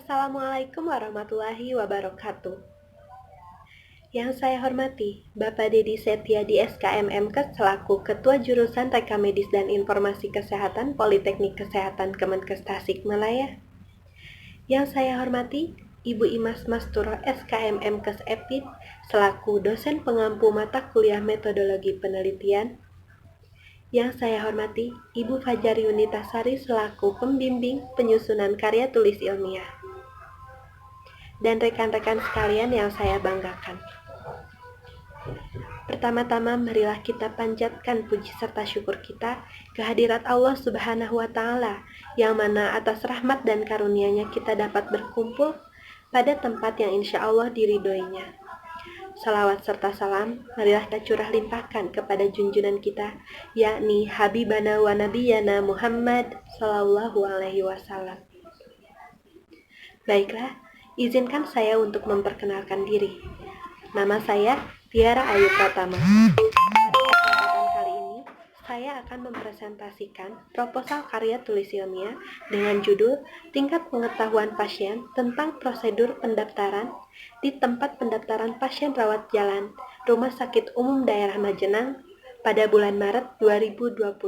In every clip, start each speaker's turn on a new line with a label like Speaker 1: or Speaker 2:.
Speaker 1: Assalamualaikum warahmatullahi wabarakatuh. Yang saya hormati, Bapak Dedi Setiadi SKMMKes selaku Ketua Jurusan Reka Medis dan Informasi Kesehatan Politeknik Kesehatan Kemenkes Tasikmalaya. Yang saya hormati, Ibu Imas Masturo SKMMKes Epid selaku dosen pengampu mata kuliah metodologi penelitian. Yang saya hormati, Ibu Fajar Yunitasari selaku pembimbing penyusunan karya tulis ilmiah. Dan rekan-rekan sekalian yang saya banggakan. Pertama-tama marilah kita panjatkan puji serta syukur kita kehadirat Allah Subhanahu wa Ta'ala, yang mana atas rahmat dan karunia-Nya kita dapat berkumpul pada tempat yang insya Allah diridhoinya. Salawat serta salam marilah kita curah limpahkan kepada junjungan kita, yakni Habibana wa Nabiyana Muhammad Sallallahu Alaihi Wasallam. Baiklah, izinkan saya untuk memperkenalkan diri. Nama saya Tiara Ayu Pratama. Pada kesempatan kali ini, saya akan mempresentasikan proposal karya tulis ilmiah dengan judul Tingkat Pengetahuan Pasien tentang Prosedur Pendaftaran di Tempat Pendaftaran Pasien Rawat Jalan Rumah Sakit Umum Daerah Majenang pada bulan Maret 2021.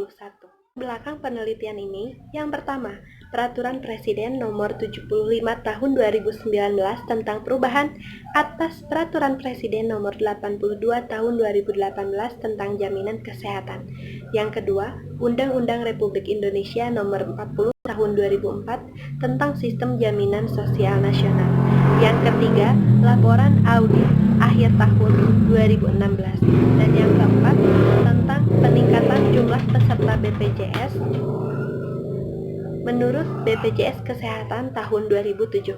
Speaker 1: Belakang penelitian ini, yang pertama, Peraturan Presiden Nomor 75 Tahun 2019 tentang perubahan atas Peraturan Presiden Nomor 82 Tahun 2018 tentang Jaminan Kesehatan. Yang kedua, Undang-Undang Republik Indonesia Nomor 40 Tahun 2004 tentang Sistem Jaminan Sosial Nasional. Yang ketiga, Laporan Audit Akhir Tahun 2016. Dan yang keempat, tentang peningkatan jumlah peserta BPJS menurut BPJS Kesehatan tahun 2017.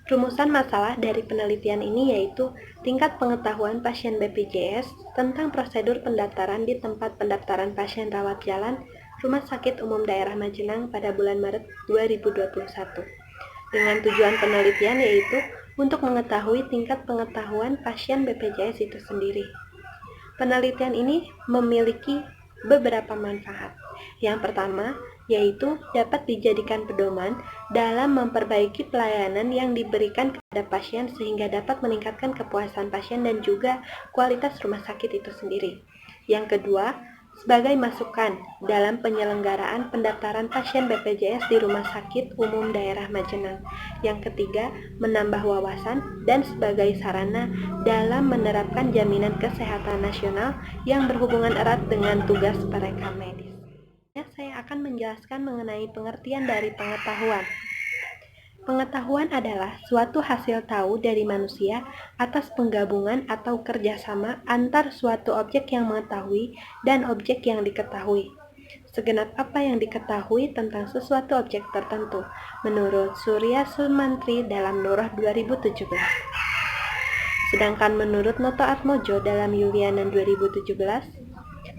Speaker 1: Rumusan masalah dari penelitian ini yaitu tingkat pengetahuan pasien BPJS tentang prosedur pendaftaran di tempat pendaftaran pasien rawat jalan Rumah Sakit Umum Daerah Majenang pada bulan Maret 2021. Dengan tujuan penelitian yaitu untuk mengetahui tingkat pengetahuan pasien BPJS itu sendiri. Penelitian ini memiliki beberapa manfaat. Yang pertama, yaitu dapat dijadikan pedoman dalam memperbaiki pelayanan yang diberikan kepada pasien sehingga dapat meningkatkan kepuasan pasien dan juga kualitas rumah sakit itu sendiri. Yang kedua, sebagai masukan dalam penyelenggaraan pendaftaran pasien BPJS di Rumah Sakit Umum Daerah Majenang. Yang ketiga, menambah wawasan dan sebagai sarana dalam menerapkan jaminan kesehatan nasional yang berhubungan erat dengan tugas mereka medis. Saya akan menjelaskan mengenai pengertian dari pengetahuan. Pengetahuan adalah suatu hasil tahu dari manusia atas penggabungan atau kerjasama antar suatu objek yang mengetahui dan objek yang diketahui. Segenap apa yang diketahui tentang sesuatu objek tertentu, menurut Surya Sumantri dalam Nurah 2017. Sedangkan menurut Noto Atmojo dalam Yulianan 2017,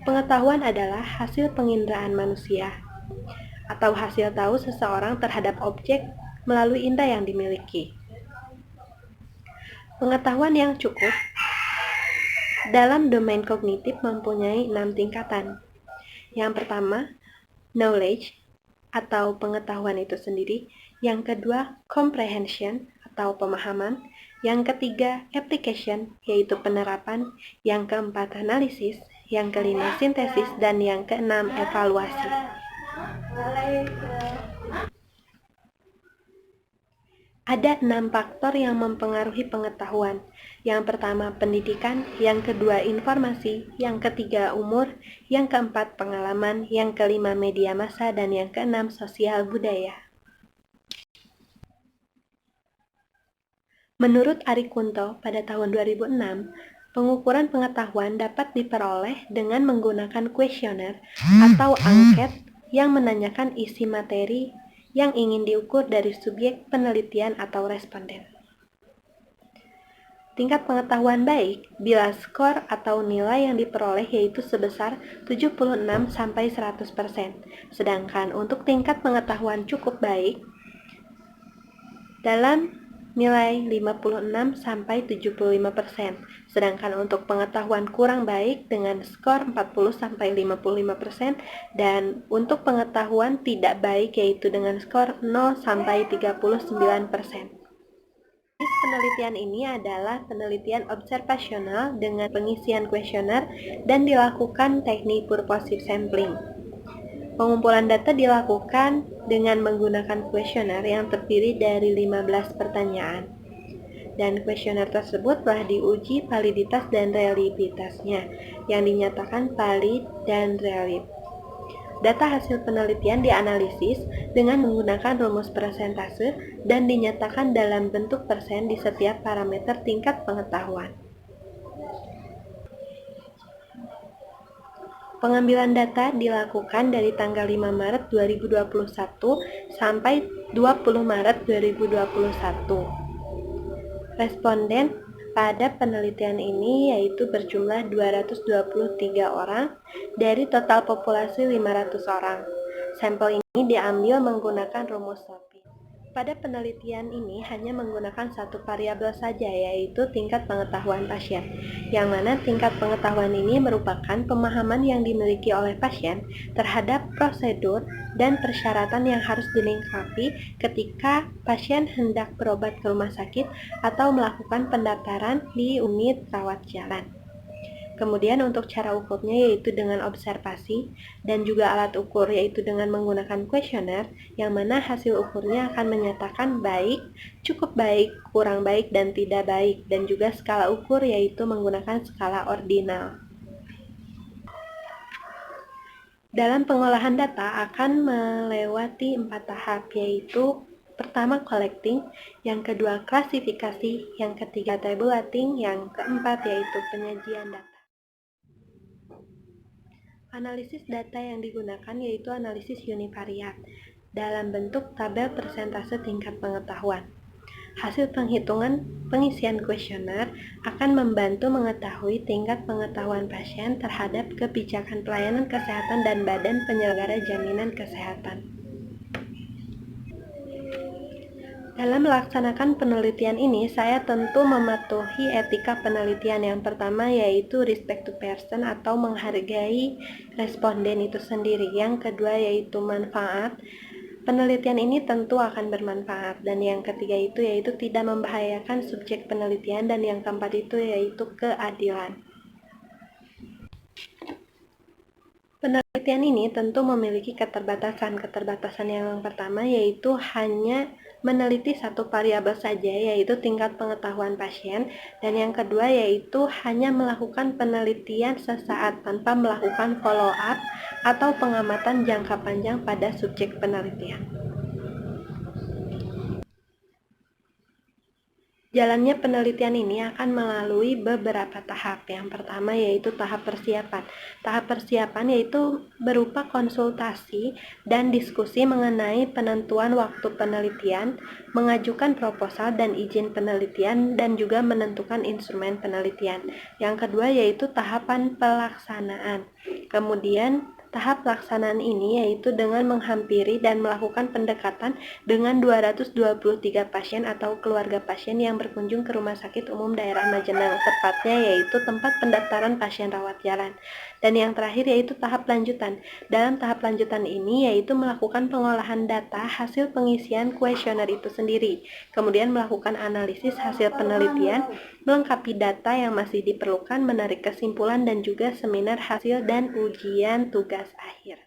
Speaker 1: pengetahuan adalah hasil penginderaan manusia atau hasil tahu seseorang terhadap objek melalui indera yang dimiliki. Pengetahuan yang cukup dalam domain kognitif mempunyai 6 tingkatan. Yang pertama, knowledge atau pengetahuan itu sendiri. Yang kedua, comprehension atau pemahaman. Yang ketiga, application yaitu penerapan. Yang keempat, analisis. Yang kelima, sintesis. Dan yang keenam, evaluasi. Ada 6 faktor yang mempengaruhi pengetahuan. Yang pertama, pendidikan. Yang kedua, informasi. Yang ketiga, umur. Yang keempat, pengalaman. Yang kelima, media massa. Dan yang keenam, sosial budaya. Menurut Ari Kunto pada tahun 2006, pengukuran pengetahuan dapat diperoleh dengan menggunakan kuesioner atau angket yang menanyakan isi materi yang ingin diukur dari subjek penelitian atau responden. Tingkat pengetahuan baik bila skor atau nilai yang diperoleh yaitu sebesar 76-100%. Sedangkan untuk tingkat pengetahuan cukup baik dalam nilai 56-75%. sedangkan untuk pengetahuan kurang baik dengan skor 40-55%, dan untuk pengetahuan tidak baik yaitu dengan skor 0-39%. Penelitian ini adalah penelitian observasional dengan pengisian kuesioner dan dilakukan teknik purposive sampling. Pengumpulan data dilakukan dengan menggunakan kuesioner yang terdiri dari 15 pertanyaan. Dan kuesioner tersebut telah diuji validitas dan reliabilitasnya, yang dinyatakan valid dan reliable. Data hasil penelitian dianalisis dengan menggunakan rumus persentase dan dinyatakan dalam bentuk persen di setiap parameter tingkat pengetahuan. Pengambilan data dilakukan dari tanggal 5 Maret 2021 sampai 20 Maret 2021. Responden pada penelitian ini yaitu berjumlah 223 orang dari total populasi 500 orang. Sampel ini diambil menggunakan rumus SOPI. Pada penelitian ini hanya menggunakan satu variabel saja, yaitu tingkat pengetahuan pasien, yang mana tingkat pengetahuan ini merupakan pemahaman yang dimiliki oleh pasien terhadap prosedur dan persyaratan yang harus dilengkapi ketika pasien hendak berobat ke rumah sakit atau melakukan pendaftaran di unit rawat jalan. Kemudian untuk cara ukurnya yaitu dengan observasi dan juga alat ukur yaitu dengan menggunakan kuesioner, yang mana hasil ukurnya akan menyatakan baik, cukup baik, kurang baik, dan tidak baik, dan juga skala ukur yaitu menggunakan skala ordinal. Dalam pengolahan data akan melewati 4 tahap, yaitu pertama collecting, yang kedua klasifikasi, yang ketiga tabulating, yang keempat yaitu penyajian data. Analisis data yang digunakan yaitu analisis univariat dalam bentuk tabel persentase tingkat pengetahuan. Hasil penghitungan pengisian kuesioner akan membantu mengetahui tingkat pengetahuan pasien terhadap kebijakan pelayanan kesehatan dan badan penyelenggara jaminan kesehatan. Dalam melaksanakan penelitian ini, saya tentu mematuhi etika penelitian. Yang pertama yaitu respect to person atau menghargai responden itu sendiri. Yang kedua yaitu manfaat. Penelitian ini tentu akan bermanfaat. Dan yang ketiga itu yaitu tidak membahayakan subjek penelitian. Dan yang keempat itu yaitu keadilan. Penelitian ini tentu memiliki keterbatasan. Keterbatasan yang pertama yaitu hanya meneliti satu variabel saja, yaitu tingkat pengetahuan pasien, dan yang kedua yaitu hanya melakukan penelitian sesaat tanpa melakukan follow up atau pengamatan jangka panjang pada subjek penelitian. Jalannya penelitian ini akan melalui beberapa tahap. Yang pertama yaitu tahap persiapan. Tahap persiapan yaitu berupa konsultasi dan diskusi mengenai penentuan waktu penelitian, mengajukan proposal dan izin penelitian, dan juga menentukan instrumen penelitian. Yang kedua yaitu tahapan pelaksanaan. Kemudian tahap pelaksanaan ini yaitu dengan menghampiri dan melakukan pendekatan dengan 223 pasien atau keluarga pasien yang berkunjung ke Rumah Sakit Umum Daerah Majenang, tepatnya yaitu tempat pendaftaran pasien rawat jalan. Dan yang terakhir yaitu tahap lanjutan. Dalam tahap lanjutan ini yaitu melakukan pengolahan data hasil pengisian kuesioner itu sendiri, kemudian melakukan analisis hasil penelitian, melengkapi data yang masih diperlukan, menarik kesimpulan, dan juga seminar hasil dan ujian tugas akhir.